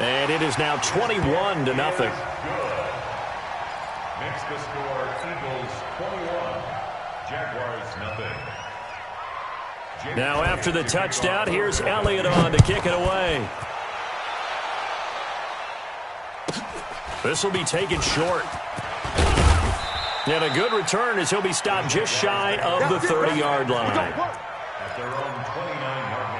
And it is now 21-0. Makes the score Eagles 21, Jaguars nothing. Now after the touchdown, here's Elliott on to kick it away. This will be taken short. And a good return as he'll be stopped just shy of the 30-yard line. At their own 29-yard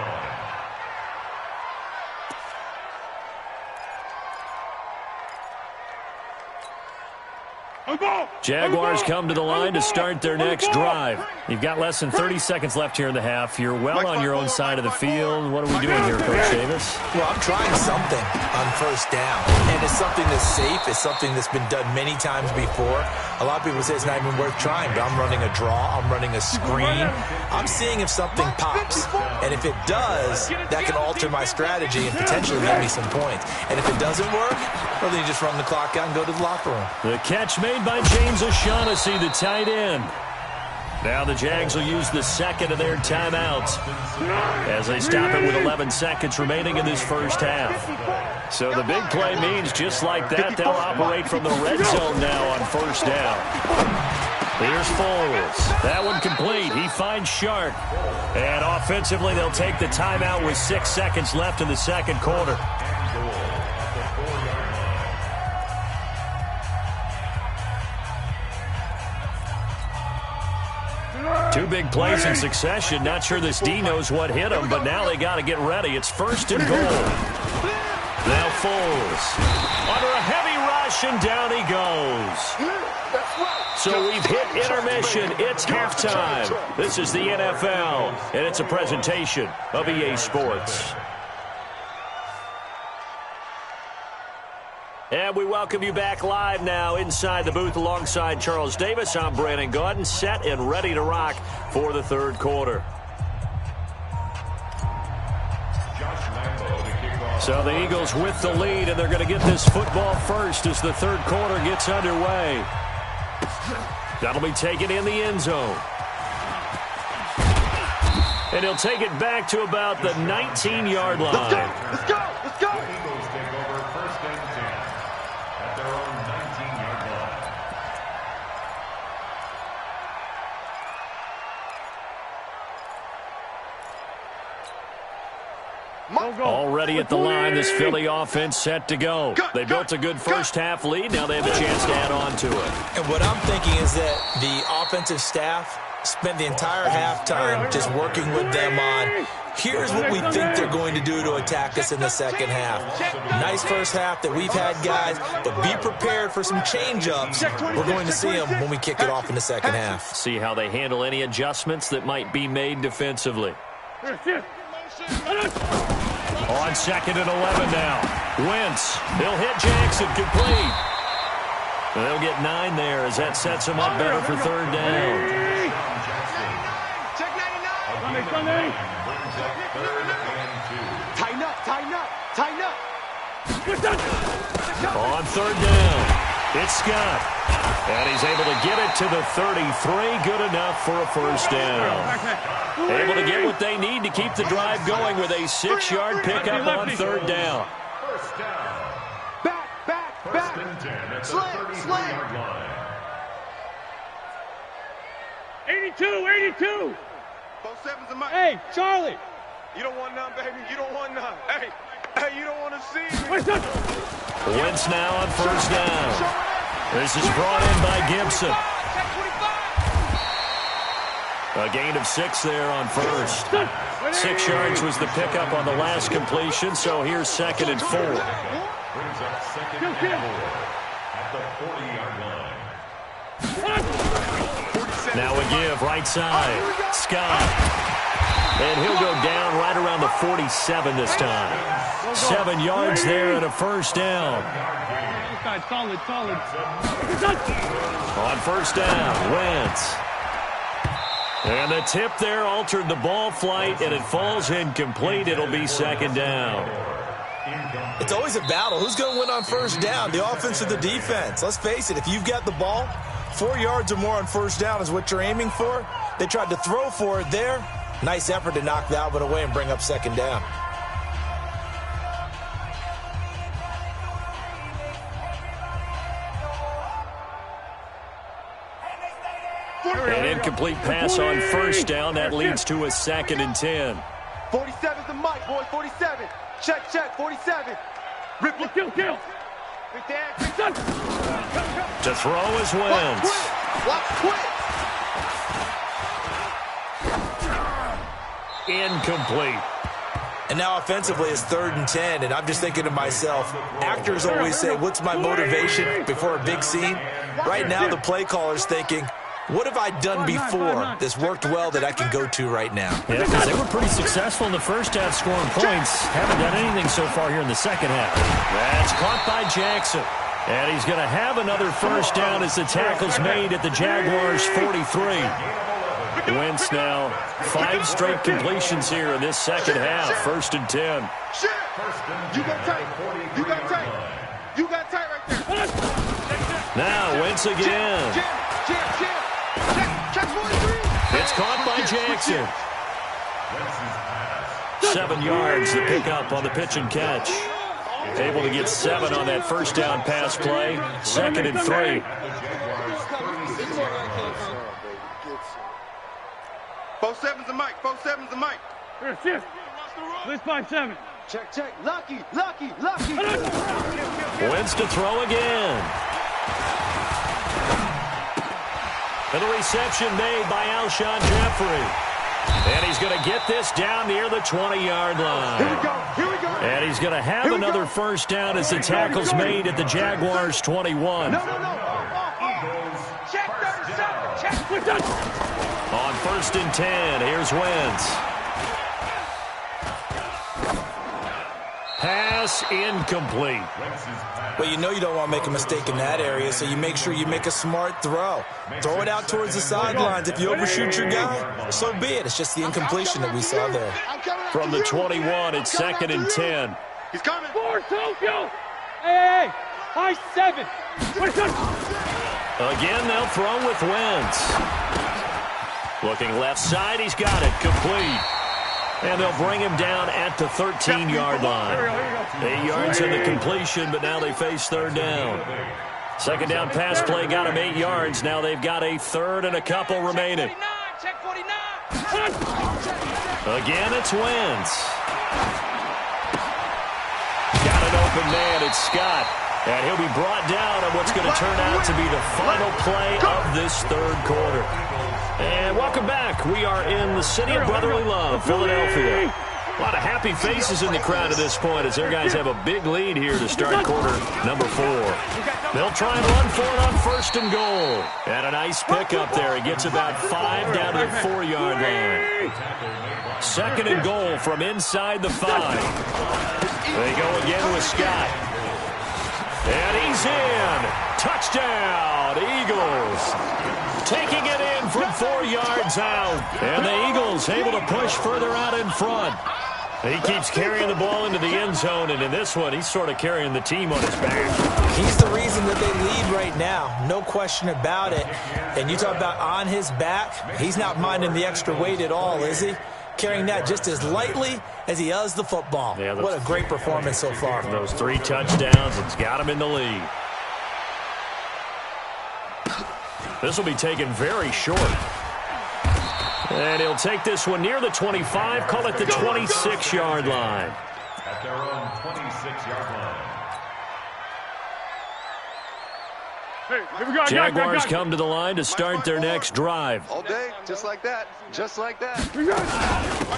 line. Jaguars come to the line to start their next drive. You've got less than 30 seconds left here in the half. You're well on your own side of the field. What are we doing here, Coach Davis? Well, I'm trying something on first down. And it's something that's safe. It's something that's been done many times before. A lot of people say it's not even worth trying, but I'm running a draw. I'm running a screen. I'm seeing if something pops. And if it does, that can alter my strategy and potentially get me some points. And if it doesn't work, well, then you just run the clock out and go to the locker room. The catch made by James O'Shaughnessy, the tight end. Now the Jags will use the second of their timeouts as they stop it with 11 seconds remaining in this first half. So the big play means just like that, they'll operate from the red zone now on first down. Here's Foles. That one complete. He finds Sharp. And offensively, they'll take the timeout with 6 seconds left in the second quarter. Two big plays in succession. Not sure this D knows what hit him, but now they got to get ready. It's first and goal. Now Foles. Under a heavy rush, and down he goes. So we've hit intermission. It's halftime. This is the NFL, and it's a presentation of EA Sports. And we welcome you back live now inside the booth alongside Charles Davis. I'm Brandon Gaudin, set and ready to rock for the third quarter. So the Eagles with the lead, and they're going to get this football first as the third quarter gets underway. That'll be taken in the end zone. And he'll take it back to about the 19-yard line. Let's go! Let's go! The Eagles take over first and 10 at their own 19-yard line. Already at the line, this Philly offense set to go. They built a good first half lead. Now they have a chance to add on to it. And what I'm thinking is that the offensive staff spent the entire halftime just working with them on, here's what we think they're going to do to attack us in the second half. Nice first half that we've had, guys, but be prepared for some change-ups. We're going to see them when we kick it off in the second half. See how they handle any adjustments that might be made defensively. On second and 11 now. Wentz. He'll hit Jackson complete. They'll get 9 there as that sets them up better for third down. Check 99. Tighten up, tighten up, tighten up. On third down, it's Scott. And he's able to get it to the 33. Good enough for a first down. Able to get what they need to keep the drive going with a 6-yard pickup on third down. First down. Back. First and 10 at the 33-yard line. 82. 4-7's in my... Hey, Charlie. You don't want none, baby. You don't want none. Hey, you don't want to see me. Wentz now on first down. This is brought in by Gibson. A gain of 6 there on first. 6 yards was the pickup on the last completion, so here's second and 4. Brings up second and 4 at the 40-yard line. Now a give, right side. Scott. And he'll go down right around the 47 this time. 7 yards there and a first down. Solid. On first down, Wentz. And the tip there altered the ball flight, and it falls incomplete. It'll be second down. It's always a battle. Who's going to win on first down, the offense or the defense? Let's face it, if you've got the ball, 4 yards or more on first down is what you're aiming for. They tried to throw for it there. Nice effort to knock that one away and bring up second down. An incomplete pass on first down. That leads to a 2nd and 10. 47's the mic, boys. 47. Check, 47. Rip, Kill. Big Dan. To throw is Wentz. Watch quick. Incomplete. And now offensively it's 3rd and 10, and I'm just thinking to myself, actors always say, what's my motivation before a big scene? Right now the play caller's thinking, what have I done before that's worked well that I can go to right now? Yeah, because they were pretty successful in the first half scoring points. Haven't done anything so far here in the second half. That's caught by Jackson. And he's going to have another first down as the tackle's made at the Jaguars' 43. Wentz now 5 straight completions here in this second half. 1st and 10. You got tight. You got tight right there. Now Wentz again. Check 43. It's caught by Jackson. 7 yards to pick up on the pitch and catch. Able to get 7 on that first down pass play. 2nd and 3. 47's the mic. 47's the mic. Here, shift. This 5-7. Check. Lucky. Wentz to throw again. And the reception made by Alshon Jeffrey. And he's going to get this down near the 20-yard line. Here we go. And he's going to have another first down as the tackle's made at the Jaguars' 21. No. Check 37. Check. On 1st and 10, here's Wentz. Pass incomplete. Well, you know you don't want to make a mistake in that area, so you make sure you make a smart throw. Throw it out towards the sidelines. If you overshoot your guy, so be it. It's just the incompletion that we saw there. From the 21, it's 2nd and 10. He's coming. 4 Tokyo. Hey. High 7. Again, they'll throw with Wentz. Looking left side, he's got it. Complete. And they'll bring him down at the 13-yard line. 8 yards in the completion, but now they face 3rd down. 2nd down pass play got him 8 yards. Now they've got a 3rd and a couple remaining. Check 49. Again, it's Wentz. Got an open man. It's Scott. And he'll be brought down on what's going to turn out to be the final play of this 3rd quarter. And welcome back. We are in the city of brotherly love, Philadelphia. A lot of happy faces in the crowd at this point as their guys have a big lead here to start quarter number 4. They'll try and run for it on 1st and goal. And a nice pickup there. He gets about 5 down to the 4-yard line. 2nd and goal from inside the 5. They go again with Scott. And he's in. Touchdown, Eagles. Taking it in from 4 yards out. And the Eagles able to push further out in front. He keeps carrying the ball into the end zone, and in this one, he's sort of carrying the team on his back. He's the reason that they lead right now. No question about it. And you talk about on his back, he's not minding the extra weight at all, is he? Carrying that just as lightly as he does the football. Yeah, what a great performance so far. Those 3 touchdowns, it's got him in the lead. This will be taken very short. And he'll take this one near the 25, call it the 26-yard line. At their own 26-yard line. Jaguars come to the line to start their next drive. All day, just like that. Just like that.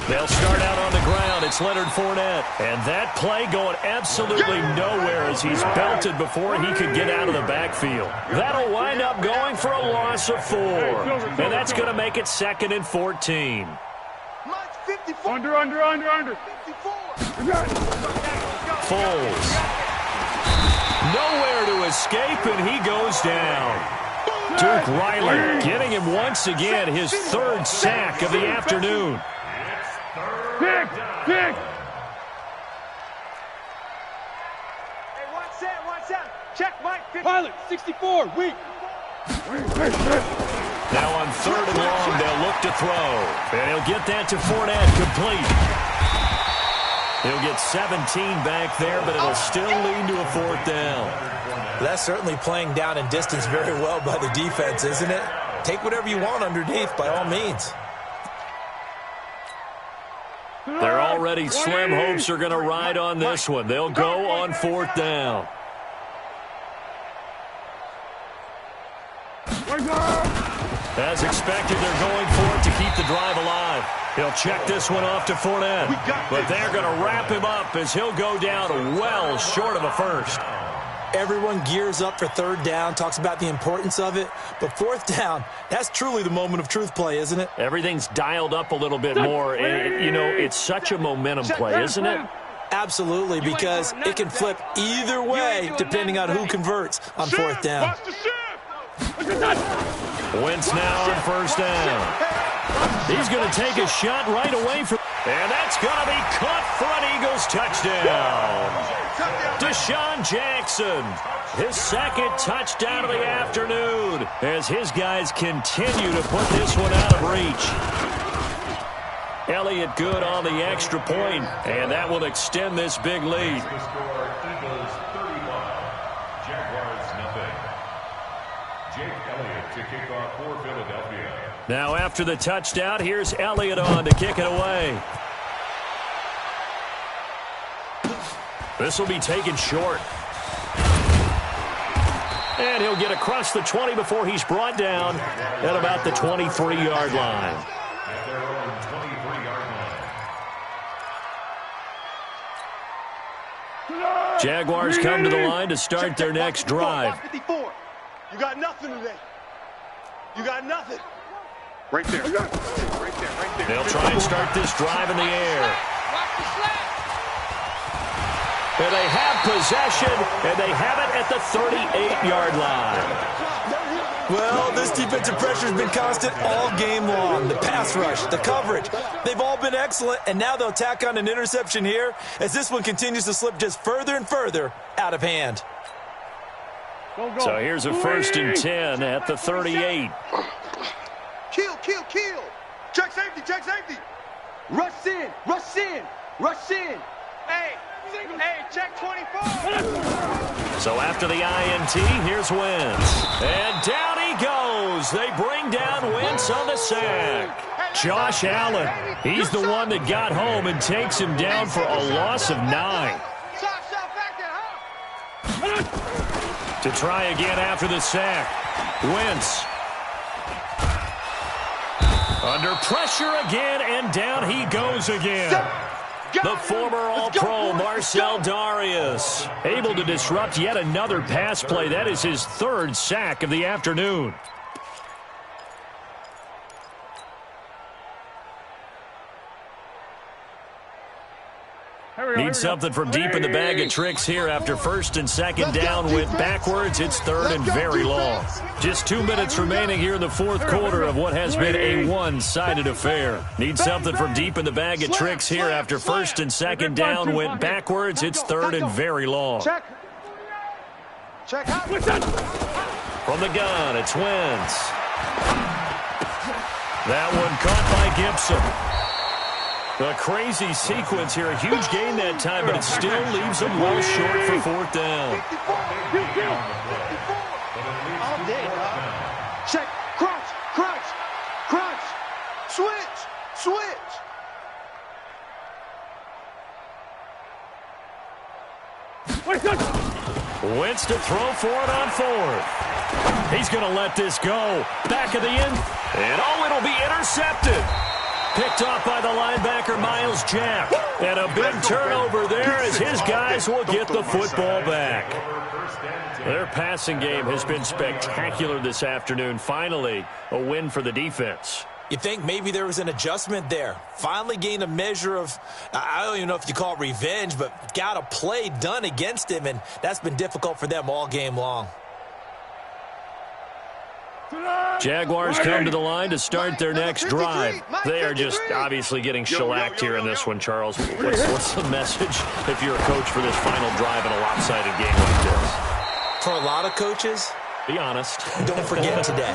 They'll start out on the ground. It's Leonard Fournette. And that play going absolutely nowhere as he's belted before he could get out of the backfield. That'll wind up going for a loss of 4. And that's going to make it 2nd and 14. Under. 54. Foles. Nowhere to escape, and he goes down. Duke Riley getting him once again, his 3rd sack of the afternoon. Pick. Hey, watch out. Check, Mike. Pilot, 64, weak. Now on 3rd and long, they'll look to throw. And he'll get that to Fournette, complete. He'll get 17 back there, but it'll still lead to a 4th down. That's certainly playing down in distance very well by the defense, isn't it? take whatever you want underneath by all means. Their already slim hopes are going to ride on this one. They'll go on 4th down. As expected, they're going for it to keep the drive alive. He'll check this one off to Fournette. But they're going to wrap him up as he'll go down well short of a first. Everyone gears up for 3rd down, talks about the importance of it. But 4th down, that's truly the moment of truth play, isn't it? Everything's dialed up a little bit more. You know, it's such a momentum play, isn't it? Absolutely, because it can flip either way depending on who converts on 4th down. Wentz now on 1st down. He's going to take a shot right away from... And that's going to be caught for an Eagles touchdown. Deshaun Jackson, his 2nd touchdown of the afternoon, as his guys continue to put this one out of reach. Elliott good on the extra point, and that will extend this big lead. Eagles 35, Jaguars nothing. Jake Elliott to kick off for Philadelphia. Now after the touchdown, here's Elliott on to kick it away. This will be taken short. And he'll get across the 20 before he's brought down at about the 23-yard line. At their own 23-yard line. Jaguars come to the line to start their next drive. You got nothing today. You got nothing. Right there. Right there. Right there. They'll try and start this drive in the air. And they have possession, and they have it at the 38-yard line. Well, this defensive pressure has been constant all game long. The pass rush, the coverage, they've all been excellent, and now they'll tack on an interception here as this one continues to slip just further and further out of hand. So here's a 1st and 10 at the 38. Kill. Check safety. Rush in. Hey, check 24. So after the INT, here's Wentz. And down he goes. They bring down Wentz on the sack. Josh Allen, he's the one that got home and takes him down for a loss of 9. To try again after the sack. Wentz. Under pressure again, and down he goes again. The former All-Pro Marcel Darius, able to disrupt yet another pass play. That is his 3rd sack of the afternoon. Need something from deep in the bag of tricks here after 1st and 2nd down went backwards. It's 3rd and very long. Just 2 minutes remaining here in the 4th quarter of what has been a one-sided affair. Need something from deep in the bag of tricks here after 1st and 2nd down went backwards. It's 3rd and very long. Check. From the gun, it's Wentz. That one caught by Gibson. A crazy sequence here. A huge gain that time, but it still leaves them well short for 4th down. All day, dog. Check. Crunch. Switch. Wentz to throw for it on 4th. He's going to let this go. Back of the end. And it'll be intercepted. Picked off by the linebacker, Miles Jack. And a big turnover there as his guys will get the football back. Their passing game has been spectacular this afternoon. Finally, a win for the defense. You think maybe there was an adjustment there. Finally gained a measure of, I don't even know if you call it revenge, but got a play done against him, and that's been difficult for them all game long. Jaguars come to the line to start their next drive. They are just obviously getting shellacked here in this one, Charles. What's the message if you're a coach for this final drive in a lopsided game like this? For a lot of coaches, be honest. don't forget today.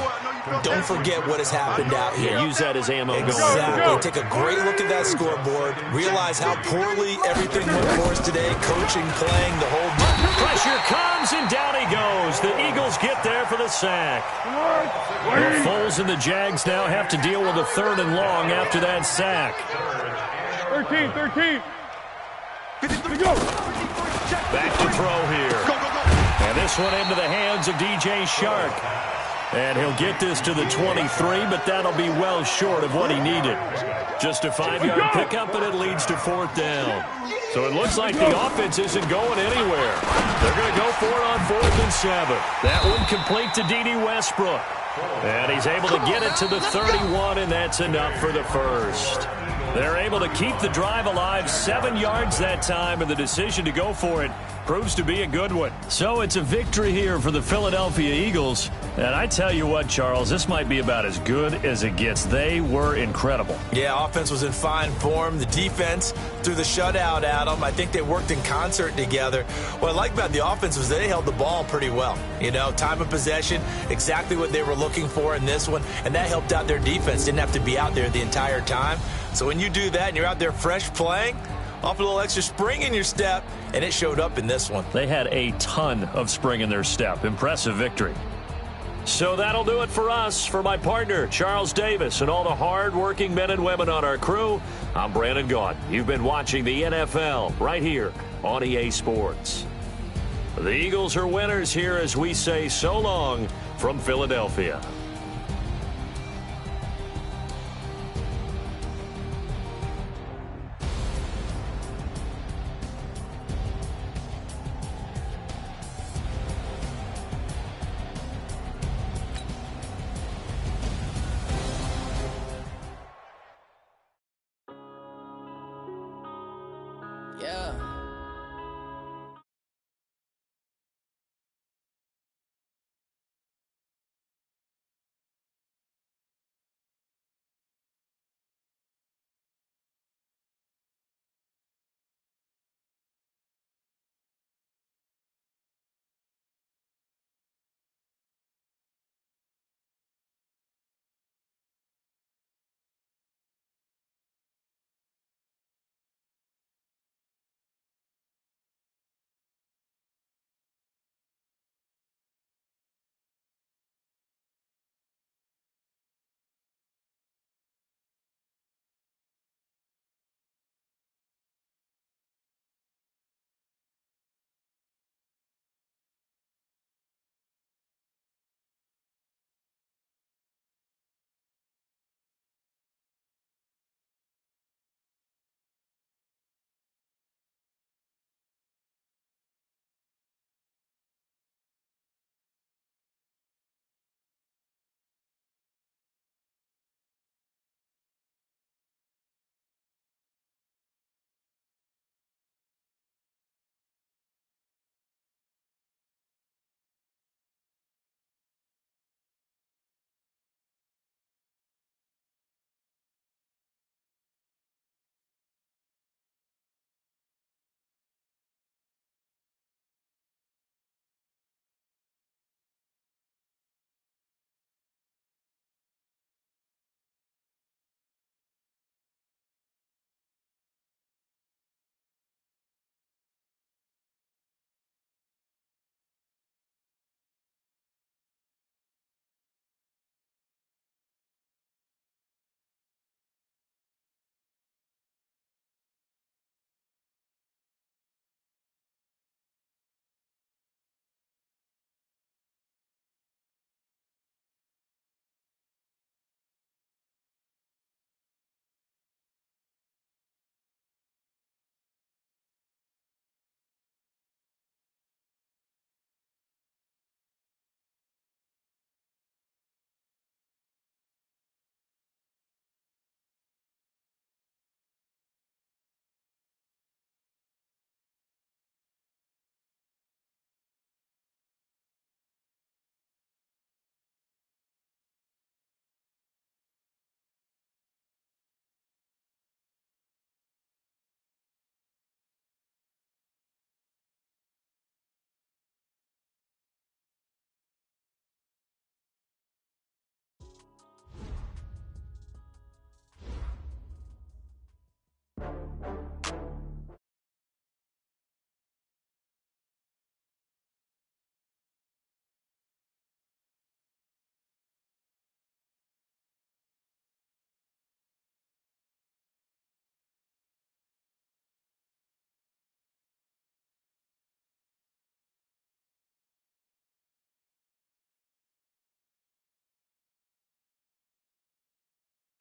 don't forget what has happened out here. Yeah, use that as ammo. Exactly. Take a great look at that scoreboard. Realize how poorly everything went for us today. Coaching, playing, the whole... Pressure comes, and down he goes. The Eagles get there for the sack. The Foles and the Jags now have to deal with a 3rd and long after that sack. 13. Go. Back to throw here. And this one into the hands of DJ Shark. And he'll get this to the 23, but that'll be well short of what he needed. Just a 5-yard pickup, and it leads to 4th down. So it looks like the offense isn't going anywhere. They're going to go for it on 4th and 7. That one complete to D.D. Westbrook. And he's able to get it to the 31, and that's enough for the first. They're able to keep the drive alive, 7 yards that time, and the decision to go for it proves to be a good one. So it's a victory here for the Philadelphia Eagles. And I tell you what, Charles, this might be about as good as it gets. They were incredible. Yeah, offense was in fine form. The defense threw the shutout at them. I think they worked in concert together. What I like about the offense was they held the ball pretty well. You know, time of possession, exactly what they were looking for in this one, and that helped out their defense. Didn't have to be out there the entire time. So when you do that and you're out there fresh playing, off a little extra spring in your step, and it showed up in this one. They had a ton of spring in their step. Impressive victory. So that'll do it for us. For my partner, Charles Davis, and all the hard-working men and women on our crew, I'm Brandon Gaudin. You've been watching the NFL right here on EA Sports. The Eagles are winners here as we say so long from Philadelphia.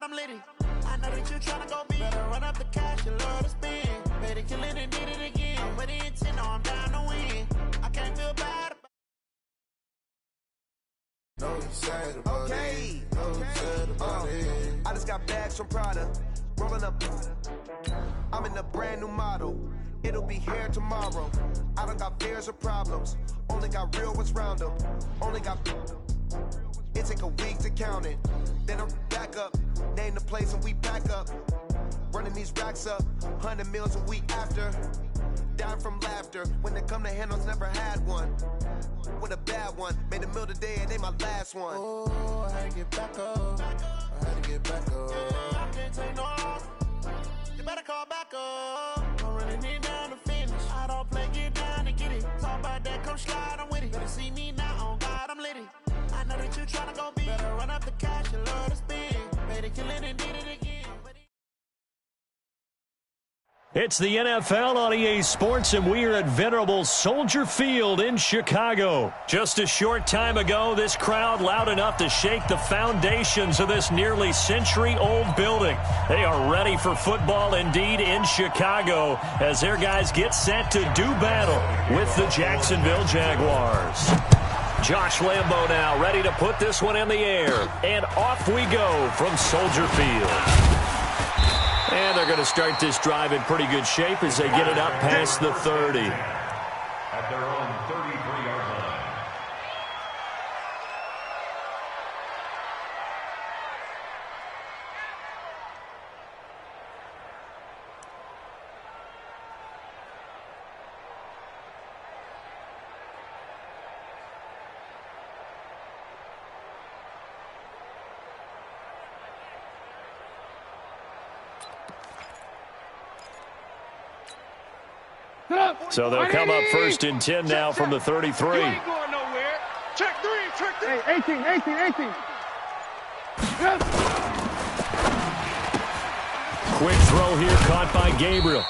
I'm litty. I know that you tryna go big. Better run up the cash, you love to spend. Better kill it and did it again. I'm with the intent, no, I'm down to win. I can't feel bad about it. No, you sad about it. No, you sad about it. I just got bags from Prada. Rolling up. I'm in a brand new model. It'll be here tomorrow. I don't got fears or problems. Only got real ones round them. Only got. It take a week to count it. Then I'm back up. Name the place and we pack up. Running these racks up. 100 meals a week after. Down from laughter. When they come to handles, never had one. With a bad one. Made a meal today and they my last one. Oh, I had to get back up. I had to get back up. I can't take no off. You better call back up. I'm running it down to finish. I don't play, get down to get it. Talk about that, come slide, I'm with it. Better see me now, on God, I'm litty. I know that you tryna go big. Better run up the cash, you love to spend. Better kill it and did it again. It's the NFL on EA Sports, and we are at venerable Soldier Field in Chicago. Just a short time ago, this crowd loud enough to shake the foundations of this nearly century-old building. They are ready for football indeed in Chicago as their guys get set to do battle with the Jacksonville Jaguars. Josh Lambo now ready to put this one in the air, and off we go from Soldier Field. And they're going to start this drive in pretty good shape as they get it up past the 30. At their own 33-yard line. So they'll come up first and 10 now from the 33. You ain't going nowhere. Check three. Hey, 18. Yes. Quick throw here caught by Gabriel.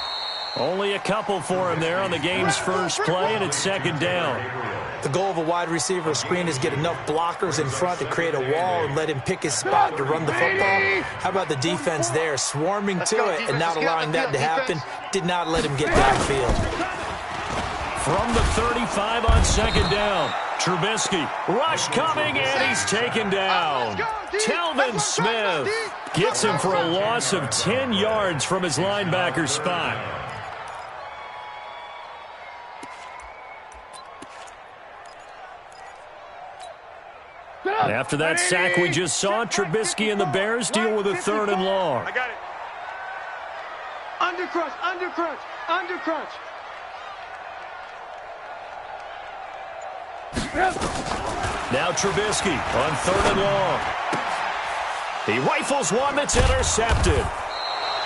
Only a couple for him there on the game's first play, and it's second down. The goal of a wide receiver screen is get enough blockers in front to create a wall and let him pick his spot to run the football. How about the defense there, swarming to it and not allowing that to happen? Did not let him get downfield. From the 35 on second down, Trubisky. Rush coming, and he's taken down. Telvin Smith gets him for a loss of 10 yards from his linebacker spot. After that sack we just saw, Trubisky and the Bears deal with a 3rd and long. I got it. Under crunch. Now Trubisky on 3rd and long. He rifles one that's intercepted.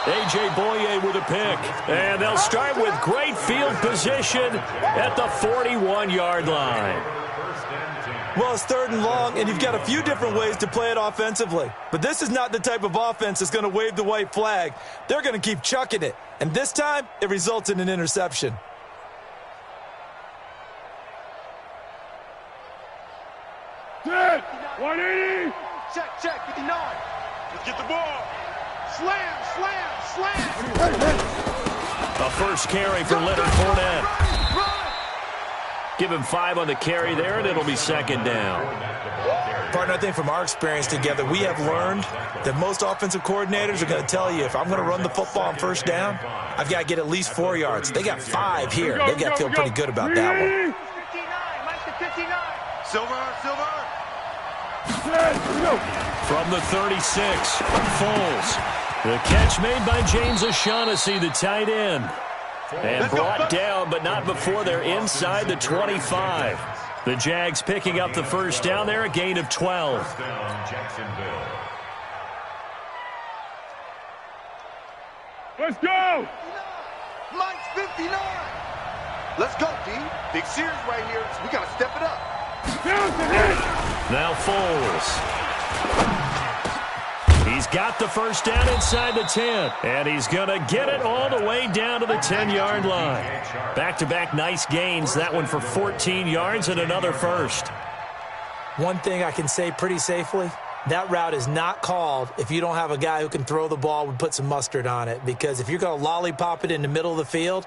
A.J. Boye with a pick. And they'll start with great field position at the 41-yard line. Well, it's 3rd and long, and you've got a few different ways to play it offensively. But this is not the type of offense that's going to wave the white flag. They're going to keep chucking it. And this time, it results in an interception. Dead. 180. Check, 59. Let's get the ball. Slam. A first carry for Leonard Fournette. Give him 5 on the carry there, and it'll be second down. Partner, I think from our experience together, we have learned that most offensive coordinators are going to tell you, if I'm going to run the football on first down, I've got to get at least 4 yards. They got 5 here. They got to feel pretty good about that one. 59, Mike the 59. Silver. From the 36, Foles. The catch made by James O'Shaughnessy, the tight end. And brought down, but not before they're inside the 25. The Jags picking up the first down there, a gain of 12. First down, Jacksonville. Let's go. Mike's 59. Let's go, D. Big series right here. So we got to step it up. Now Foles. He's got the first down inside the 10, and he's going to get it all the way down to the 10-yard line. Back-to-back nice gains, that one for 14 yards and another first. One thing I can say pretty safely, that route is not called if you don't have a guy who can throw the ball and put some mustard on it. Because if you're going to lollipop it in the middle of the field,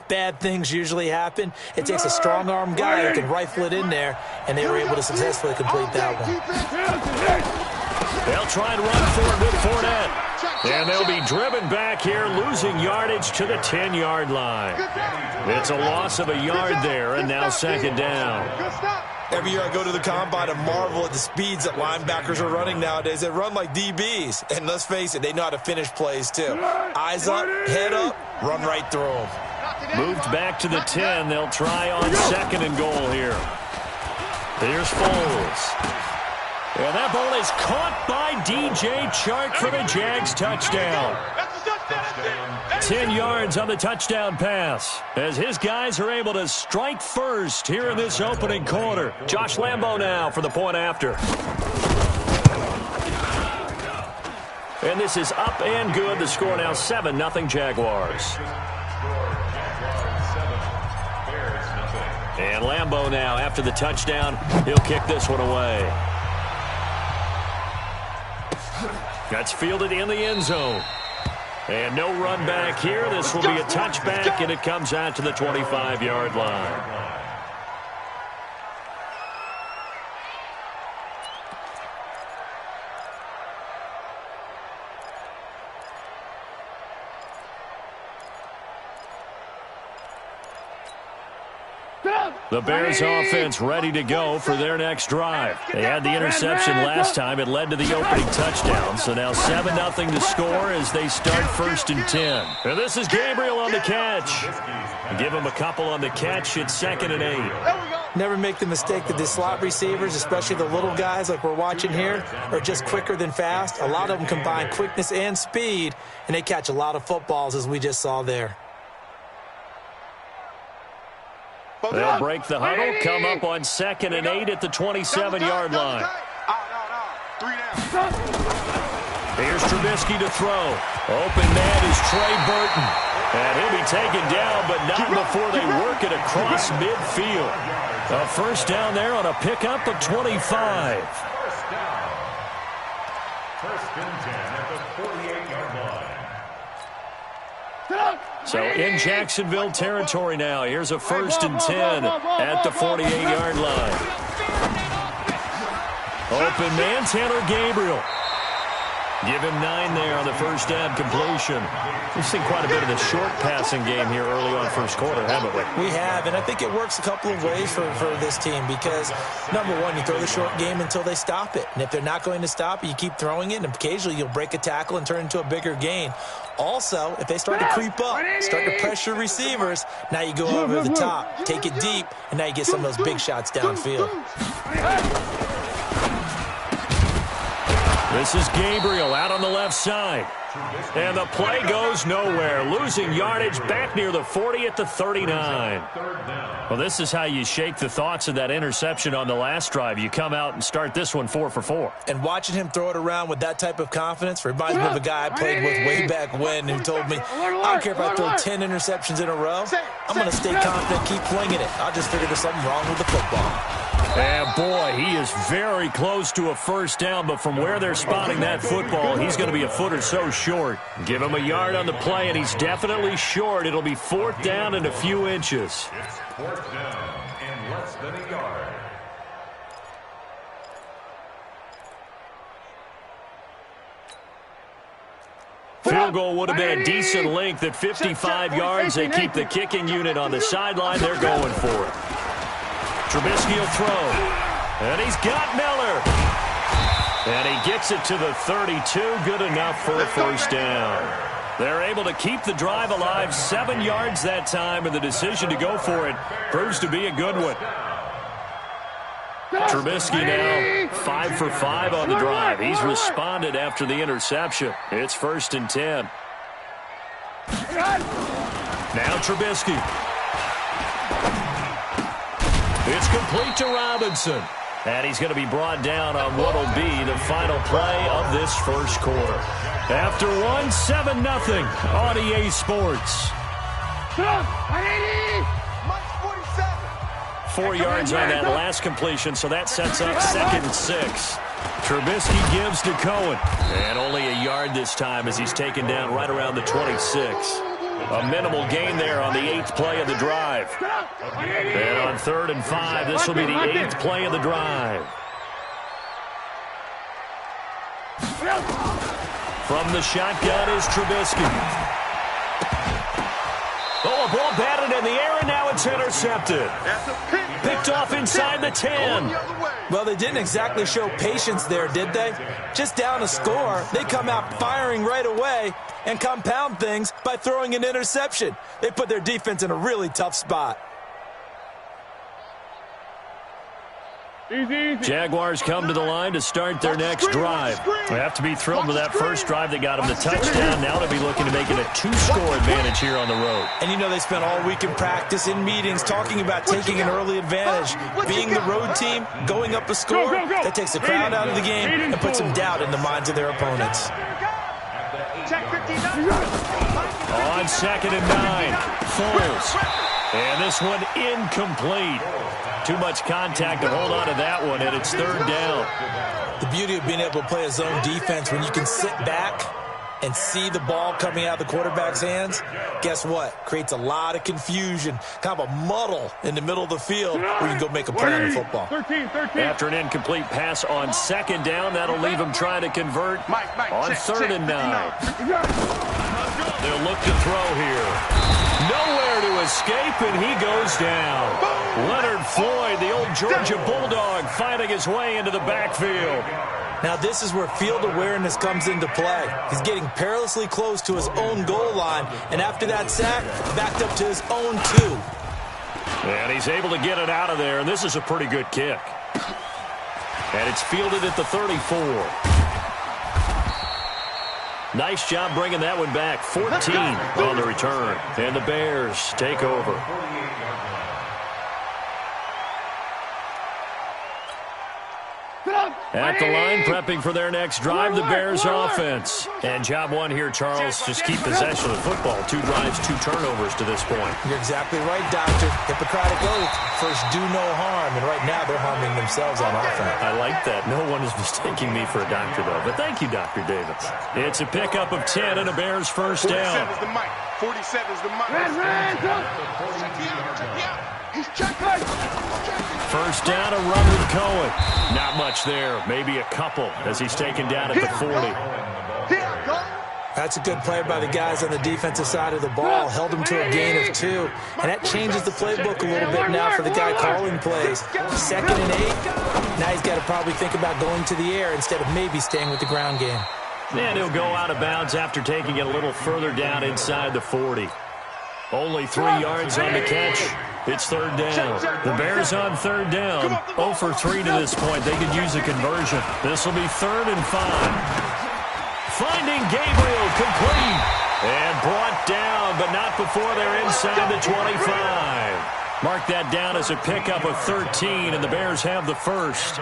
bad things usually happen. It takes a strong-arm guy who can rifle it in there, and they were able to successfully complete that one. They'll try and run for it with Fournette. And they'll be driven back here, losing yardage to the 10-yard line. It's a loss of a yard there, and now second down. Every year I go to the combine and marvel at the speeds that linebackers are running nowadays. They run like DBs. And let's face it, they know how to finish plays too. Eyes up, head up, run right through them. Moved back to the 10. They'll try on second and goal here. Here's Foles. And that ball is caught by DJ Chark for the Jags touchdown. 10 yards on the touchdown pass as his guys are able to strike first here in this opening quarter. Josh Lambo now for the point after. And this is up and good. The score now 7-0 Jaguars. And Lambo now after the touchdown. He'll kick this one away. That's fielded in the end zone. And no run back here. This will be a touchback, and it comes out to the 25-yard line. The Bears offense ready to go for their next drive. They had the interception last time. It led to the opening touchdown. So now 7-0 to score as they start 1st and 10. And this is Gabriel on the catch. Give him a couple on the catch. It's 2nd and 8. Never make the mistake that the slot receivers, especially the little guys like we're watching here, are just quicker than fast. A lot of them combine quickness and speed, and they catch a lot of footballs as we just saw there. They'll break the huddle, come up on 2nd and 8 at the 27-yard line. Here's Trubisky to throw. Open man is Trey Burton. And he'll be taken down, but not before they work it across midfield. A first down there on a pickup of 25. First down. 1st and 10 at the 48-yard line. So in Jacksonville territory now. Here's a 1st and 10 at the 48-yard line. Open man, Taylor Gabriel. Give him 9 there on the first down completion. We've seen quite a bit of the short passing game here early on first quarter, haven't we? We have, and I think it works a couple of ways for this team because, number one, you throw the short game until they stop it. And if they're not going to stop it, you keep throwing it, and occasionally you'll break a tackle and turn it into a bigger gain. Also, if they start to creep up, start to pressure receivers, now you go over the top, take it deep, and now you get some of those big shots downfield. This is Gabriel out on the left side. And the play goes nowhere. Losing yardage back near the 40 at the 39. Well, this is how you shake the thoughts of that interception on the last drive. You come out and start this one 4 for 4. And watching him throw it around with that type of confidence reminds me of a guy I played with way back when who told me, I don't care if I throw 10 interceptions in a row. I'm going to stay confident, keep flinging it. I just figured there's something wrong with the football. And boy, he is very close to a first down, but from where they're spotting that football, he's going to be a foot or so short. Give him a yard on the play, and he's definitely short. It'll be 4th down and a few inches. It's 4th down and less than a yard. Field goal would have been a decent length at 55 yards. They keep the kicking unit on the sideline. They're going for it. Trubisky will throw. And he's got Miller. And he gets it to the 32. Good enough for a first down. They're able to keep the drive alive. 7 yards that time, and the decision to go for it proves to be a good one. Trubisky now 5 for 5 on the drive. He's responded after the interception. It's 1st and 10. Now Trubisky. It's complete to Robinson. And he's going to be brought down on what will be the final play of this first quarter. After one, 7-0 on EA Sports. 4 yards on that last completion, so that sets up 2nd and 6. Trubisky gives to Cohen. And only a yard this time as he's taken down right around the 26. A minimal gain there on the 8th play of the drive. And on 3rd and 5, this will be the 8th play of the drive. From the shotgun is Trubisky. Oh, a ball batted in the air, and now it's intercepted. Picked off inside the 10. Well, they didn't exactly show patience there, did they? Just down a score, they come out firing right away and compound things by throwing an interception. They put their defense in a really tough spot. Jaguars come to the line to start their next drive. They have to be thrilled with that first drive that got them the touchdown. Now they'll be looking to make it a 2-score advantage here on the road. And you know they spent all week in practice, in meetings, talking about taking an early advantage. Being the road team, going up a score, that takes the crowd out of the game and puts some doubt in the minds of their opponents. On 2nd and 9, Foles. And this one incomplete. Too much contact to hold on to that one, and it's 3rd down. The beauty of being able to play a zone defense when you can sit back and see the ball coming out of the quarterback's hands, guess what? Creates a lot of confusion, kind of a muddle in the middle of the field where you can go make a play on the football. 13. After an incomplete pass on 2nd down, that'll leave him trying to convert on 3rd and 9. They'll look to throw here. Nowhere to escape, and he goes down. Leonard Floyd, the old Georgia Bulldog, fighting his way into the backfield. Now this is where field awareness comes into play. He's getting perilously close to his own goal line, and after that sack, backed up to his own 2. And he's able to get it out of there, and this is a pretty good kick. And it's fielded at the 34. Nice job bringing that one back. 14 on the return. And the Bears take over. At the line, prepping for their next drive, the Bears offense. And job one here, Charles, just keep possession of the football. 2 drives, 2 turnovers to this point. You're exactly right, Doctor. Hippocratic oath. First, do no harm. And right now, they're harming themselves on offense. I like that. No one is mistaking me for a doctor, though. But thank you, Dr. Davis. It's a pickup of 10 and a Bears first down. 47's the mic. 47's the mic. First down, a run with Cohen. Not much there. Maybe a couple as he's taken down at the 40. That's a good play by the guys on the defensive side of the ball. Held him to a gain of 2. And that changes the playbook a little bit now for the guy calling plays. 2nd and 8. Now he's got to probably think about going to the air instead of maybe staying with the ground game. And he'll go out of bounds after taking it a little further down inside the 40. Only 3 yards on the catch. It's 3rd down. The Bears on 3rd down. 0 for 3 to this point. They could use a conversion. This will be 3rd and 5. Finding Gabriel complete. And brought down, but not before they're inside the 25. Mark that down as a pickup of 13, and the Bears have the first.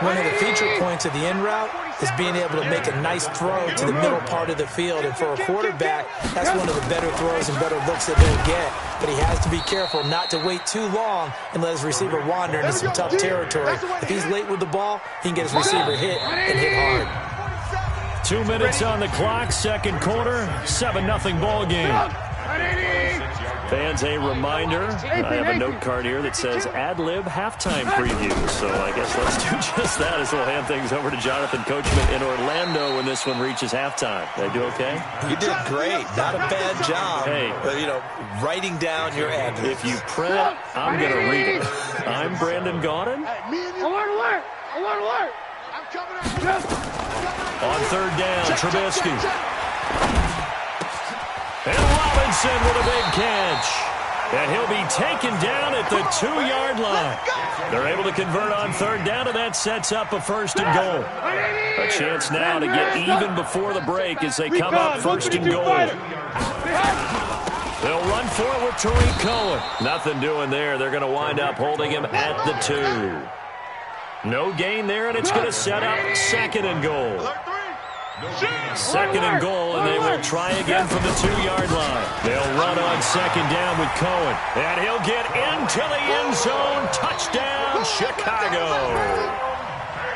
One of the feature points of the in route is being able to make a nice throw to the middle part of the field. And for a quarterback, that's one of the better throws and better looks that they'll get. But he has to be careful not to wait too long and let his receiver wander into some tough territory. If he's late with the ball, he can get his receiver hit and hit hard. 2 minutes on the clock, 2nd quarter, 7-0 ball game. Fans, a reminder, I have a note card here that says ad-lib halftime preview. So I guess let's do just that as we'll hand things over to Jonathan Coachman in Orlando when this one reaches halftime. Did I do okay? You did great. Not a bad job. Hey. But, you know, writing down your ad-libs. If you print, I'm going to read it. I'm Brandon Gaudin. Alert! I'm coming at you. On 3rd down, Trubisky. And Robinson with a big catch. And he'll be taken down at the 2-yard line. They're able to convert on 3rd down, and that sets up a 1st and goal. A chance now to get even before the break as they come up 1st and goal. They'll run for it with Tariq Cohen. Nothing doing there. They're going to wind up holding him at the 2. No gain there, and it's going to set up 2nd and goal. 2nd and goal, and they will try again from the 2-yard line. They'll run on 2nd down with Cohen, and he'll get into the end zone. Touchdown, Chicago.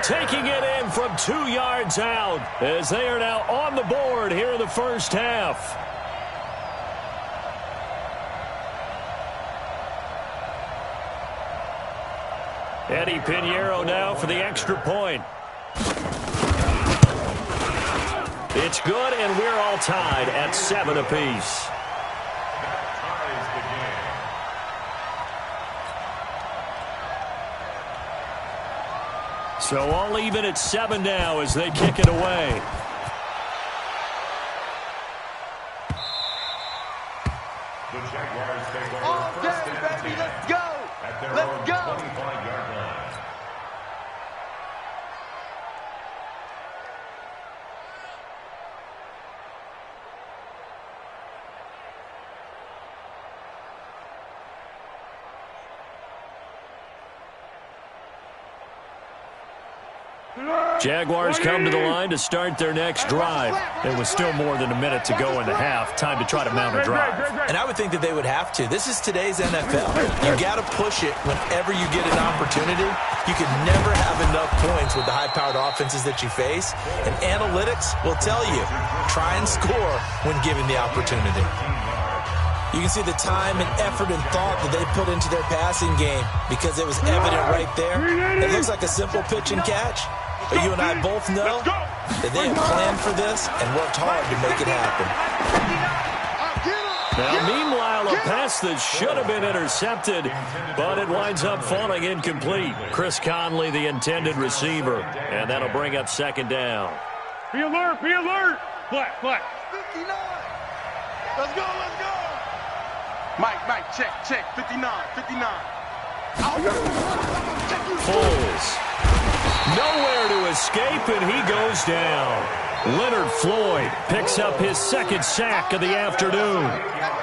taking it in from 2 yards out as they are now on the board here in the first half. Eddie Pinheiro now for the extra point. It's good, and we're all tied at 7 apiece. So all even at 7 now as they kick it away. The Jaguars take over first and 10. Baby, let's go. At their Let's own go. 25-yard line. Jaguars come to the line to start their next drive. It was still more than a minute to go in the half. Time to try to mount a drive. And I would think that they would have to. This is today's NFL. You got to push it whenever you get an opportunity. You can never have enough points with the high-powered offenses that you face. And analytics will tell you, try and score when given the opportunity. You can see the time and effort and thought that they put into their passing game because it was evident right there. It looks like a simple pitch and catch. But you and I both know that they have planned for this and worked hard to make it happen. Now, meanwhile, a pass that should have been intercepted, but it winds up falling incomplete. Chris Conley, the intended receiver, and that'll bring up second down. Be alert, be alert. Flat. 59. Let's go, let's go. Mike, check. 59. Foles. Nowhere to escape, and he goes down. Leonard Floyd picks up his second sack of the afternoon.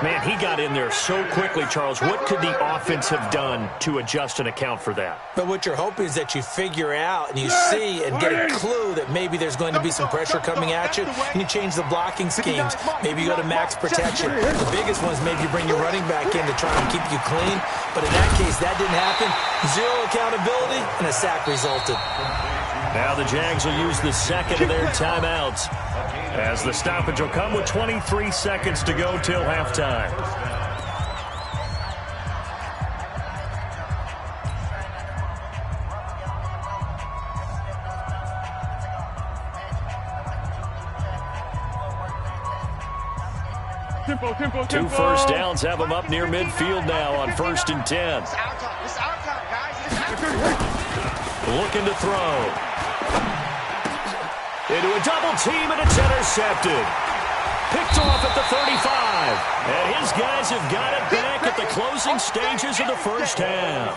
Man, he got in there so quickly, Charles. What could the offense have done to adjust and account for that? But what you're hoping is that you figure out and you see and get a clue that maybe there's going to be some pressure coming at you, and you change the blocking schemes. Maybe you go to max protection. The biggest one is maybe you bring your running back in to try and keep you clean. But in that case, that didn't happen. Zero accountability, and a sack resulted. Now the Jags will use the second of their timeouts as the stoppage will come with 23 seconds to go till halftime. Tempo. 2 first downs have them up near midfield now on 1st and 10. It's our time, guys. It's our time. Looking to throw. Into a double team, and it's intercepted. Picked off at the 35. And his guys have got it back at the closing stages of the first half.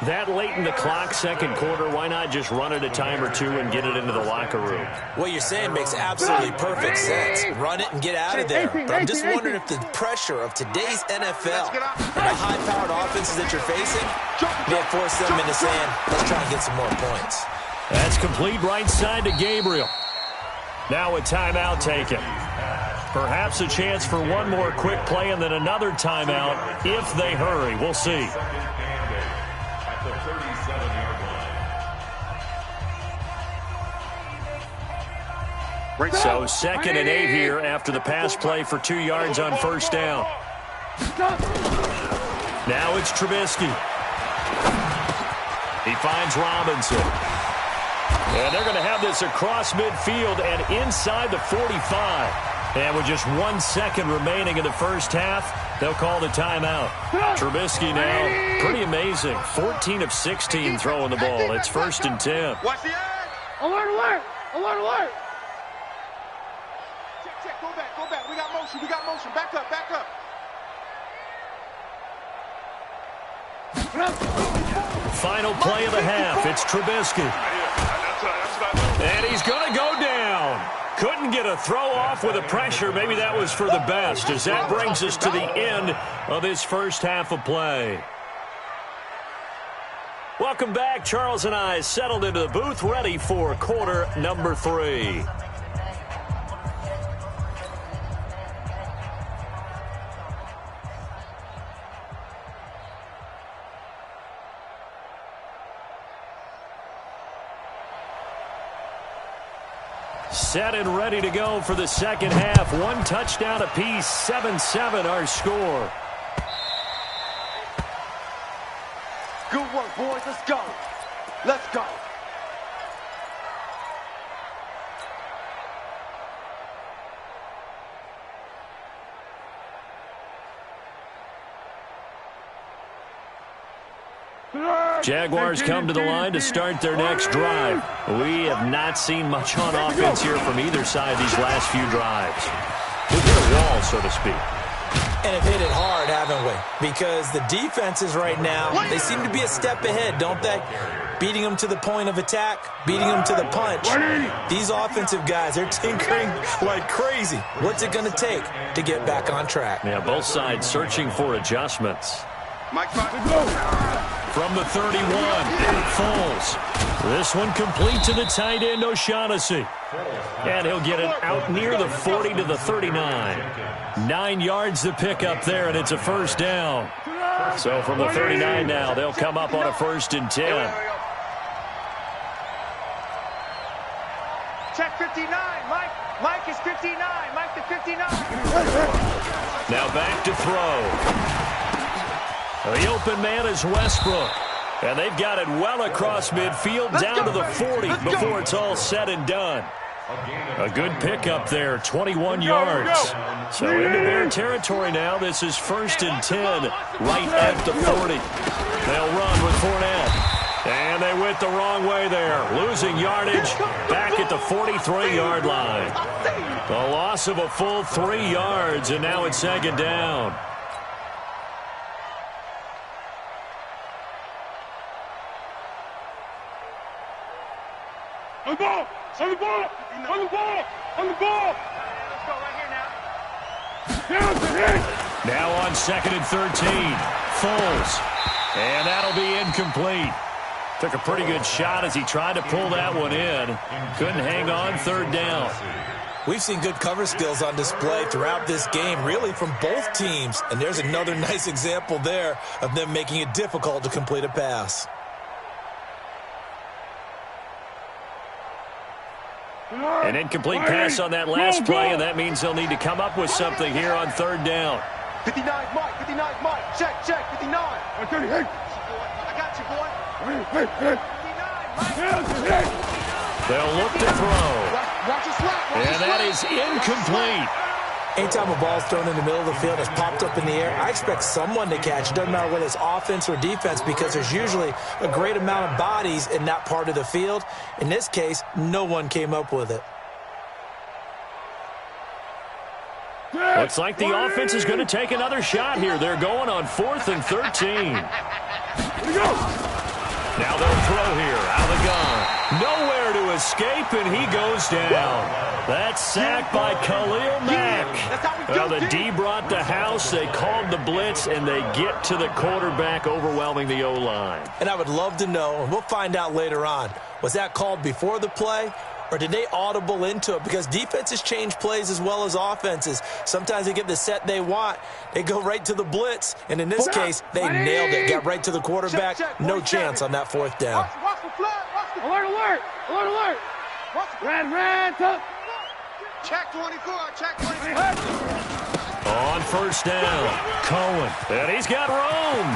That late in the clock, second quarter, why not just run it a time or two and get it into the locker room? What you're saying makes absolutely perfect sense. Run it and get out of there. But I'm just wondering if the pressure of today's NFL and the high-powered offenses that you're facing may force them into saying, let's try and get some more points. That's complete right side to Gabriel. Now a timeout taken. Perhaps a chance for one more quick play and then another timeout if they hurry. We'll see. The 37-yard line. So 2nd and 8 here after the pass play for 2 yards on first down. Now it's Trubisky. He finds Robinson. And they're going to have this across midfield and inside the 45. And with just 1 second remaining in the first half, they'll call the timeout. Trubisky now, pretty amazing. 14 of 16 throwing the ball. It's 1st and 10. Watch the edge. Alert. Check. Go back. We got motion. Back up. Final play of the half. It's Trubisky. And he's going to go down. Couldn't get a throw off with the pressure. Maybe that was for the best, as that brings us to the end of this first half of play. Welcome back. Charles and I settled into the booth, ready for quarter number 3. Set and ready to go for the second half. One touchdown apiece, 7-7 our score. Good work, boys. Let's go. Let's go. Jaguars come to the line to start their next drive. We have not seen much on offense here from either side these last few drives. We've hit a wall, so to speak. And have hit it hard, haven't we? Because the defenses right now, they seem to be a step ahead, don't they? Beating them to the point of attack, beating them to the punch. These offensive guys, they're tinkering like crazy. What's it going to take to get back on track? Yeah, both sides searching for adjustments. Mike, From the 31, Foles. This one complete to the tight end, O'Shaughnessy. And he'll get it out near the 40 to the 39. 9 yards to pick up there, and it's a first down. So from the 39 now, they'll come up on a 1st and 10. Check 59, Mike. Mike is 59. Mike to 59. Now back to throw. The open man is Westbrook. And they've got it well across midfield down to the 40 before it's all said and done. A good pickup there, 21 yards. So into their territory now. This is 1st and 10 right at the 40. They'll run with Fournette. And they went the wrong way there. Losing yardage back at the 43-yard line. The loss of a full 3 yards, and now it's 2nd down. On the ball! On the ball! On the ball! On the ball! Let's go right here now. Now on 2nd and 13. Foles. And that'll be incomplete. Took a pretty good shot as he tried to pull that one in. Couldn't hang on, 3rd down. We've seen good cover skills on display throughout this game, really from both teams. And there's another nice example there of them making it difficult to complete a pass. An incomplete pass on that last play, and that means they'll need to come up with something here on 3rd down. 59, Mike. 59, Mike. Check, 59. I got you, boy. 59, Mike. They'll look to throw. And that is incomplete. Anytime a ball's thrown in the middle of the field, it's popped up in the air, I expect someone to catch. It doesn't matter whether it's offense or defense, because there's usually a great amount of bodies in that part of the field. In this case, no one came up with it. Looks like the offense is going to take another shot here. They're going on 4th and 13. Now they'll throw here out of the gun. Nowhere to escape, and he goes down. That's sacked by Khalil Mack. Well, the D brought the house. They called the blitz, and they get to the quarterback, overwhelming the O-line. And I would love to know, and we'll find out later on, was that called before the play, or did they audible into it? Because defenses change plays as well as offenses. Sometimes they get the set they want. They go right to the blitz. And in this case, they nailed it. Got right to the quarterback. No chance on that 4th down. Alert, alert! Alert, alert! Red, top. Check 24. Check 24. On 1st down, Cohen. And he's got room.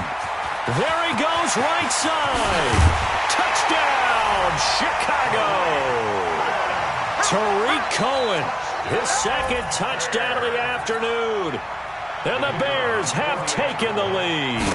There he goes, right side. Touchdown, Chicago. Tariq Cohen, his 2nd touchdown of the afternoon. And the Bears have taken the lead.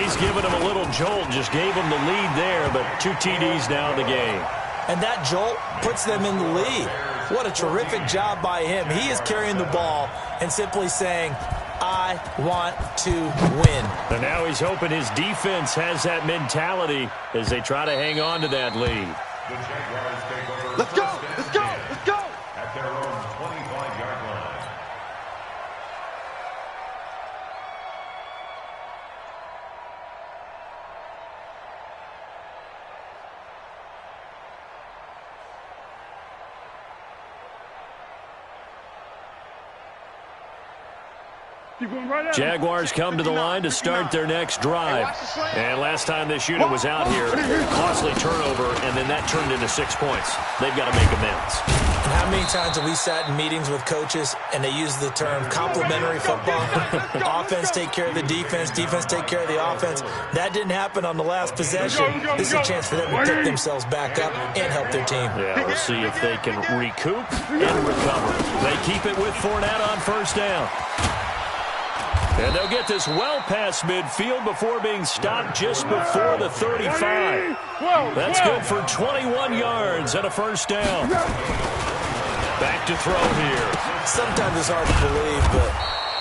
He's given him a little jolt, just gave him the lead there, but 2 TDs now in the game. And that jolt puts them in the lead. What a terrific job by him. He is carrying the ball and simply saying, I want to win. And now he's hoping his defense has that mentality as they try to hang on to that lead. Let's go! Let's go! Let's go! At their own 25-yard line. Jaguars come to the line to start their next drive. And last time this unit was out here, costly turnover, and then that turned into 6 points. They've got to make amends. And how many times have we sat in meetings with coaches and they use the term complementary football? Offense take care of the defense, defense take care of the offense. That didn't happen on the last possession. This is a chance for them to pick themselves back up and help their team. Yeah, we'll see if they can recoup and recover. They keep it with Fournette on first down. And they'll get this well past midfield before being stopped just before the 35. That's good for 21 yards and a first down. Back to throw here. Sometimes it's hard to believe, but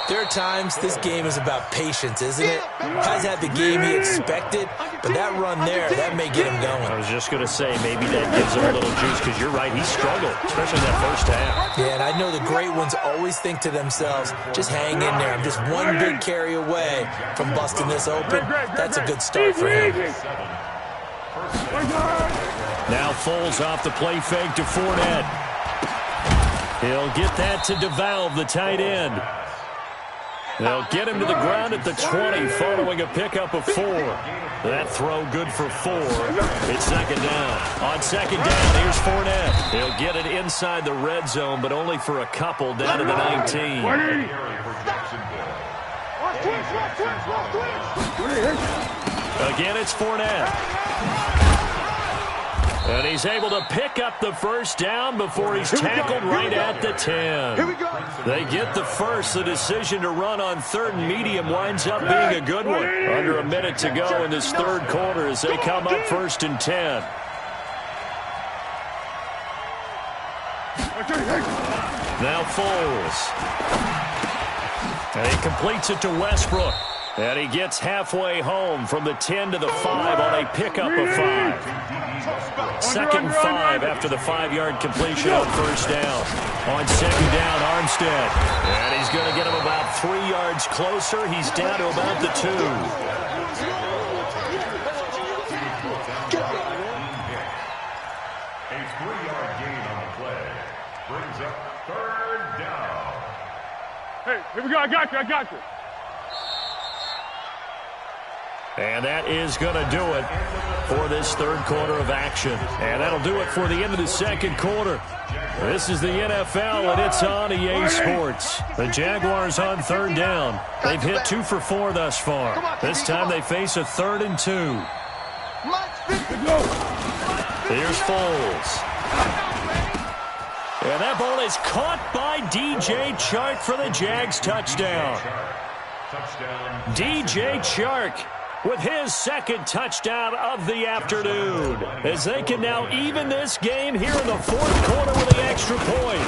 there are times this game is about patience, isn't it? Hasn't had the game he expected, but that run there, that may get him going. I was just going to say, maybe that gives him a little juice, because you're right, he struggled, especially that first half. Yeah, and I know the great ones always think to themselves, just hang in there. I'm just one big carry away from busting this open. That's a good start for him. Now Foles off the play fake to Fournette. He'll get that to DeValve, the tight end. They'll get him to the ground at the 20 following a pickup of 4. That throw good for 4. It's second down. On second down, here's Fournette. He'll get it inside the red zone, but only for a couple down to the 19. Again, it's Fournette. And he's able to pick up the first down before he's tackled right at the 10. They get the first. The decision to run on third and medium winds up being a good one. Under a minute to go in this third quarter as they come up first and 10. Now Foles. And he completes it to Westbrook. And he gets halfway home from the 10 to the 5 on a pickup of 5. Second and 5 after the 5-yard completion on first down. On second down, Armstead. And he's going to get him about 3 yards closer. He's down to about the 2. A 3-yard gain on the play. Brings up third down. Hey, here we go. I got you. And that is going to do it for this third quarter of action. And that'll do it for the end of the second quarter. This is the NFL, and it's on EA Sports. The Jaguars on third down. They've hit 2 for 4 thus far. This time they face a 3rd and 2. Here's Foles. And that ball is caught by DJ Chark for the Jags touchdown. DJ Chark with his second touchdown of the afternoon, as they can now even this game here in the fourth quarter with the extra point.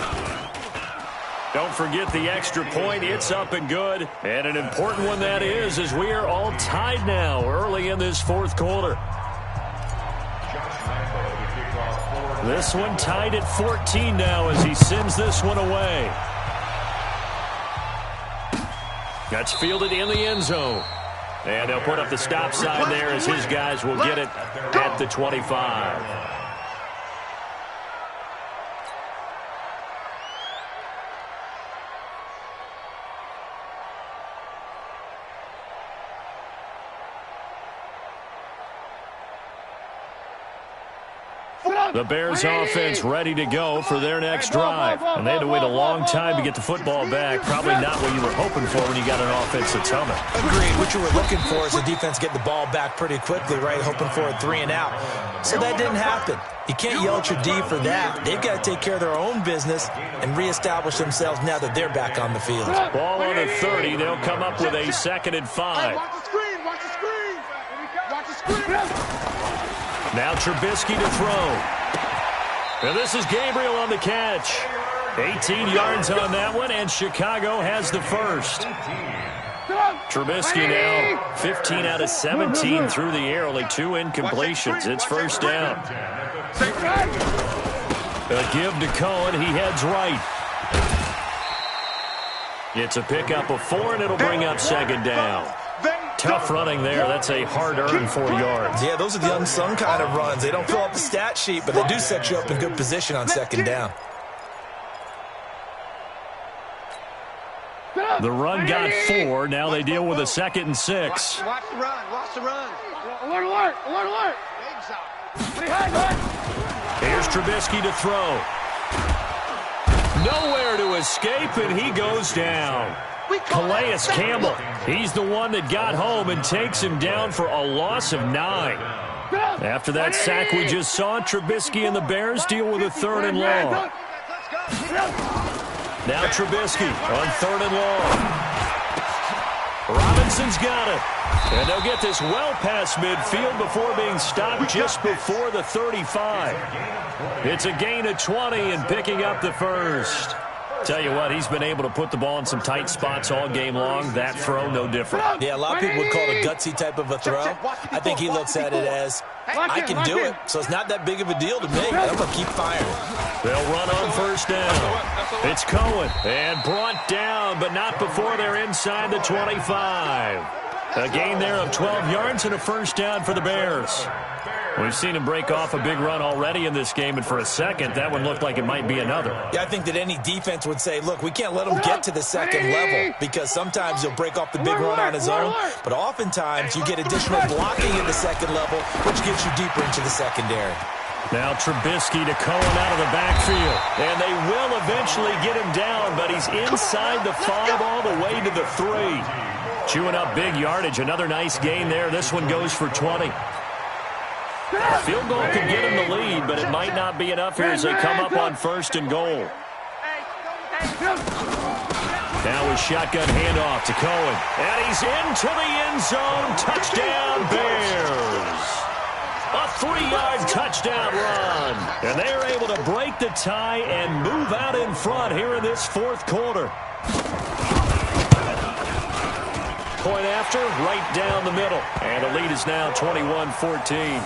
Don't forget the extra point. It's up and good, and an important one that is, as we are all tied now early in this fourth quarter. This one tied at 14 now as he sends this one away. That's fielded in the end zone. And they'll put up the stop sign there as his guys will get it at the 25. The Bears offense ready to go for their next drive. And they had to wait a long time to get the football back. Probably not what you were hoping for when you got an offense that's humming. Agreed. What you were looking for is the defense get the ball back pretty quickly, right? Hoping for a 3 and out. So that didn't happen. You can't yell at your D for that. They've got to take care of their own business and reestablish themselves now that they're back on the field. Ball on the 30. They'll come up with a 2nd and 5. Watch the screen. Watch the screen. Watch the screen. Now Trubisky to throw. And this is Gabriel on the catch. 18 yards on that one, and Chicago has the first. Trubisky now 15 out of 17 through the air, only 2 incompletions. It's first down. A give to Cohen. He heads right. It's a pickup of 4, and it'll bring up second down. Tough running there. That's a hard-earned 4 yards. Yeah, those are the unsung kind of runs. They don't fill up the stat sheet, but they do set you up in good position on second down. The run got 4. Now they deal with a 2nd and 6. Watch the run. Watch the run. Alert, alert, alert, alert. Here's Trubisky to throw. Nowhere to escape, and he goes down. Calais Campbell, he's the one that got home and takes him down for a loss of 9. After that sack we just saw, Trubisky and the Bears deal with a 3rd and long. Now Trubisky on 3rd and long. Robinson's got it. And they'll get this well past midfield before being stopped just before the 35. It's a gain of 20 and picking up the 1st. Tell you what, he's been able to put the ball in some tight spots all game long. That throw, no different. Yeah, a lot of people would call it a gutsy type of a throw. I think he looks at it as, I can do it, so it's not that big of a deal to me. I'm going to keep firing. They'll run on 1st down. It's Cohen, and brought down, but not before they're inside the 25. A gain there of 12 yards and a 1st down for the Bears. We've seen him break off a big run already in this game, and for a second, that one looked like it might be another. Yeah, I think that any defense would say, look, we can't let him get to the 2nd level, because sometimes he'll break off the big run on his own, but oftentimes you get additional blocking at the 2nd level, which gets you deeper into the secondary. Now Trubisky to Cohen out of the backfield, and they will eventually get him down, but he's inside the 5 all the way to the 3. Chewing up big yardage. Another nice gain there. This one goes for 20. Field goal could get him the lead, but it might not be enough here as they come up on 1st and goal. Now a shotgun handoff to Cohen. And he's into the end zone. Touchdown, Bears. A 3-yard touchdown run. And they're able to break the tie and move out in front here in this 4th quarter. Point after, right down the middle. And the lead is now 21-14.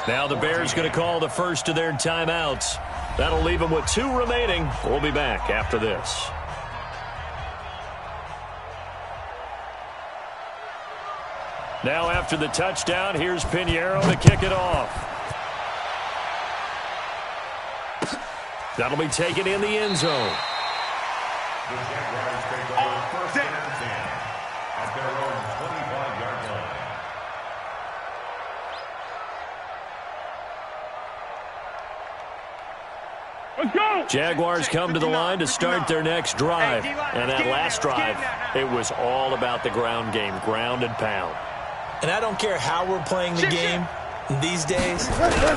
Now the Bears going to call the first of their timeouts. That'll leave them with 2 remaining. We'll be back after this. Now after the touchdown, here's Pinheiro to kick it off. That'll be taken in the end zone. The Jaguars take over 1st and 10 at their own 25-yard line. Let's go! Jaguars come to the line to start their next drive. And that last drive, it was all about the ground game, ground and pound. And I don't care how we're playing the game these days,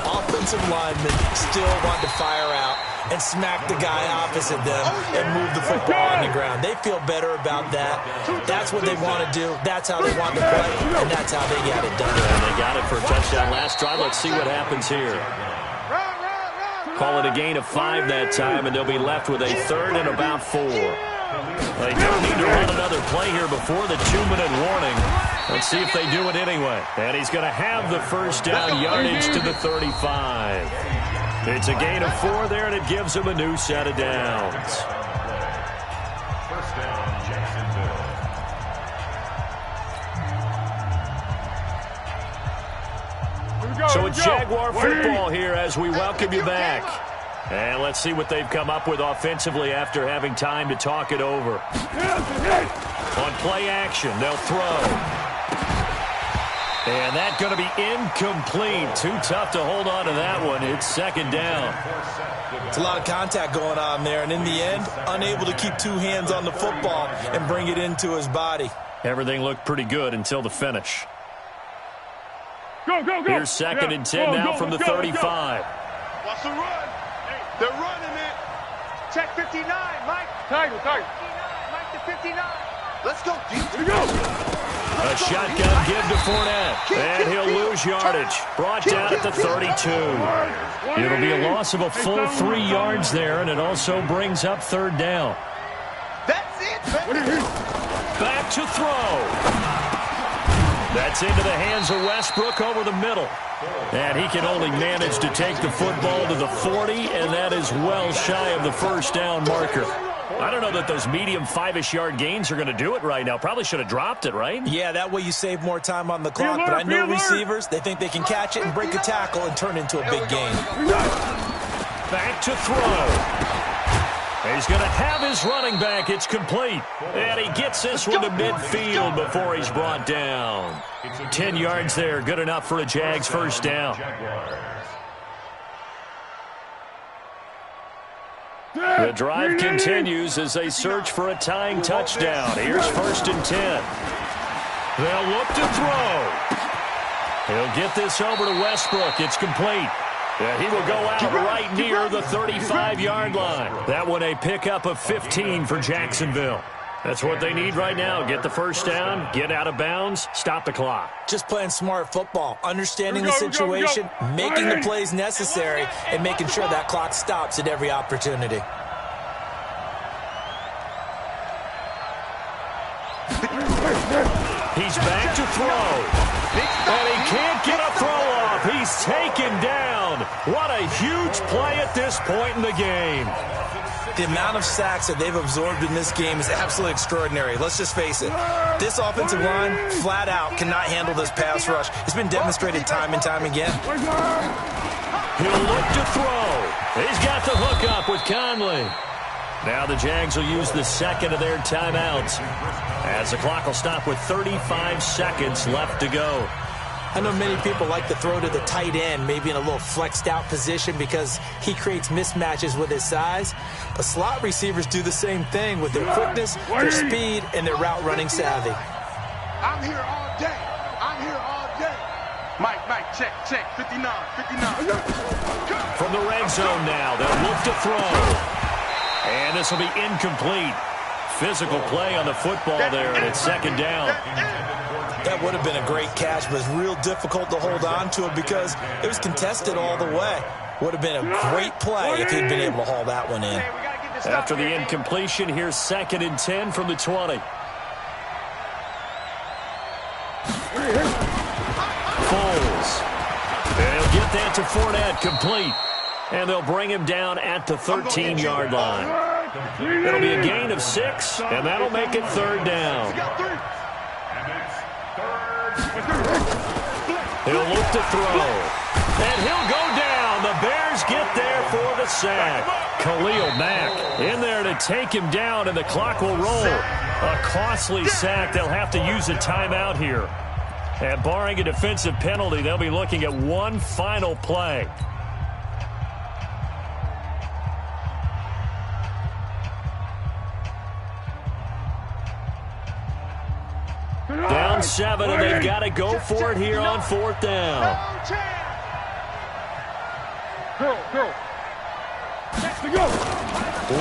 offensive linemen still want to fire out and smack the guy opposite them and move the football on the ground. They feel better about that. That's what they want to do. That's how they want to play, and that's how they got it done. And they got it for a touchdown last drive. Let's see what happens here. Call it a gain of 5 that time, and they'll be left with a 3rd and about 4. They don't need to run another play here before the 2-minute warning. Let's see if they do it anyway. And he's going to have the 1st down yardage to the 35. It's a gain of 4 there, and it gives him a new set of downs. 1st down, Jacksonville. So it's Jaguar football here as we welcome you back. And let's see what they've come up with offensively after having time to talk it over. On play action, they'll throw. And that's going to be incomplete. Too tough to hold on to that one. It's 2nd down. It's a lot of contact going on there, and in the end, unable to keep 2 hands on the football and bring it into his body. Everything looked pretty good until the finish. Go, go, go. Here's 2nd and 10 now from the 35. Watch the run. They're running it. Check 59, Mike. Tiger. 59, Mike to 59. Let's go, deep. Here we go. A shotgun give to Fournette, and he'll lose yardage. Brought down at the 32. It'll be a loss of a full 3 yards there, and it also brings up 3rd down. That's it, baby. Back to throw. That's into the hands of Westbrook over the middle. And he can only manage to take the football to the 40, and that is well shy of the 1st down marker. I don't know that those medium 5-ish yard gains are going to do it right now. Probably should have dropped it, right? Yeah, that way you save more time on the clock. But I know receivers, they think they can catch it and break a tackle and turn into a big gain. Back to throw. He's going to have his running back. It's complete. And he gets this one to midfield before he's brought down. 10 yards there. Good enough for a Jags first down. The drive continues as they search for a tying touchdown. Here's 1st and 10. They'll look to throw. He'll get this over to Westbrook. It's complete. Yeah, he will go out right near the 35-yard line. That one a pickup of 15 for Jacksonville. That's what they need right now. Get the first down, get out of bounds, stop the clock. Just playing smart football, understanding the situation, making the plays necessary, and making sure that clock stops at every opportunity. He's back to throw. And he can't get a throw off. He's taken down. What a huge play at this point in the game. The amount of sacks that they've absorbed in this game is absolutely extraordinary. Let's just face it. This offensive line, flat out, cannot handle this pass rush. It's been demonstrated time and time again. He'll look to throw. He's got the hook up with Conley. Now the Jags will use the second of their timeouts as the clock will stop with 35 seconds left to go. I know many people like to throw to the tight end, maybe in a little flexed out position because he creates mismatches with his size. But slot receivers do the same thing with their quickness, their speed, and their route running savvy. I'm here all day. I'm here all day. Mike, check, 59. From the red zone now, they'll look to throw. And this will be incomplete. Physical play on the football there, and it's 2nd down. That would have been a great catch, but it's real difficult to hold on to it because it was contested all the way. Would have been a great play if he'd been able to haul that one in. After the incompletion, here's 2nd and 10 from the 20. Foles. And he'll get that to Fournette, complete. And they'll bring him down at the 13-yard line. It'll be a gain of 6, and that'll make it 3rd down. He'll look to throw. And he'll go down. The Bears get there for the sack. Khalil Mack in there to take him down, and the clock will roll. A costly sack. They'll have to use a timeout here. And barring a defensive penalty, they'll be looking at one final play. Down 7, and they've got to go for it here on 4th down.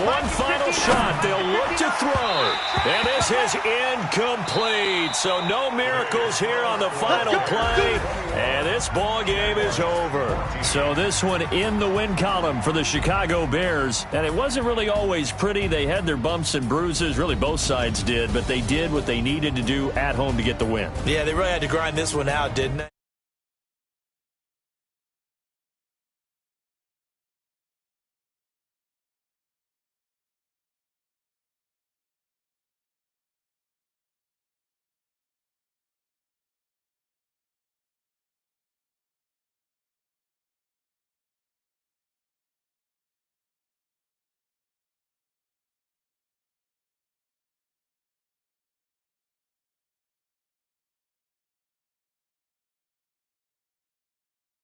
One final shot. They'll look to throw. And this is incomplete. So no miracles here on the final play. And this ball game is over. So this one in the win column for the Chicago Bears. And it wasn't really always pretty. They had their bumps and bruises. Really both sides did. But they did what they needed to do at home to get the win. Yeah, they really had to grind this one out, didn't they?